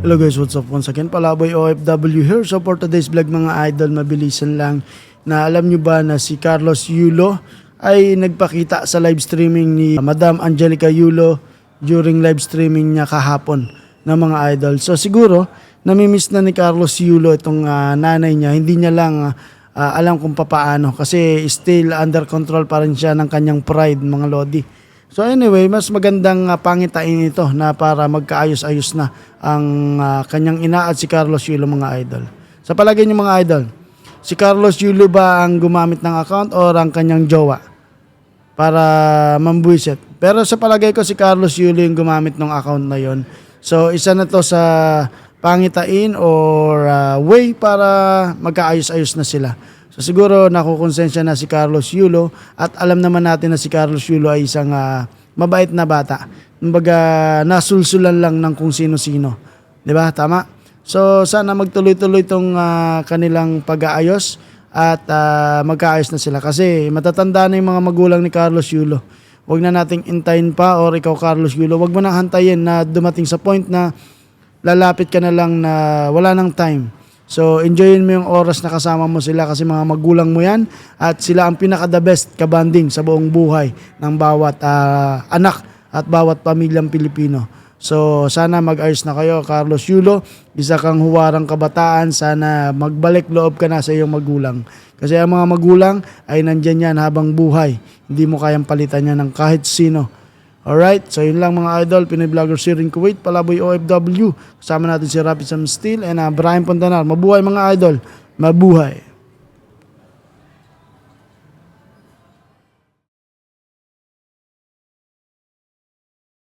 Hello guys, what's up once again? Palaboy OFW here. So for today's vlog mga idol, mabilisan lang na alam nyo ba na si Carlos Yulo ay nagpakita sa live streaming ni Madam Angelica Yulo during live streaming niya kahapon ng mga idol. So siguro, namimiss na ni Carlos Yulo itong nanay niya. Hindi niya lang alam kung papaano kasi still under control pa rin siya ng kanyang pride mga lodi. So anyway, mas magandang pangitain ito na para magkaayos-ayos na ang kanyang ina at si Carlos Yulo mga idol. Sa palagay niyo mga idol, si Carlos Yulo ba ang gumamit ng account o ang kanyang jowa para mambuisit? Pero sa palagay ko si Carlos Yulo yung gumamit ng account na yon. So isa na to sa pangitain or way para magkaayos-ayos na sila. So siguro nakukonsensya na si Carlos Yulo at alam naman natin na si Carlos Yulo ay isang mabait na bata. Kumbaga nasulsulan lang ng kung sino-sino. 'Di ba? Tama? So sana magtuloy-tuloy tong kanilang pag-aayos at magkaayos na sila kasi matatanda na yung mga magulang ni Carlos Yulo. Huwag na nating intayin pa or ikaw Carlos Yulo, huwag mo nang hantayin na dumating sa point na lalapit ka na lang na wala nang time. So, enjoyin mo yung oras na kasama mo sila kasi mga magulang mo yan at sila ang pinaka-the best kabanding sa buong buhay ng bawat anak at bawat pamilyang Pilipino. So, sana mag-ayos na kayo, Carlos Yulo. Isa kang huwarang kabataan. Sana magbalik loob ka na sa iyong magulang. Kasi ang mga magulang ay nandyan yan habang buhay. Hindi mo kayang palitan yan ng kahit sino. Alright, so yun lang mga idol, Pinoy Vlogger here in Kuwait, Palaboy OFW. Kasama natin si Rapid Sam Steel and Brian Pontanar. Mabuhay mga idol, mabuhay!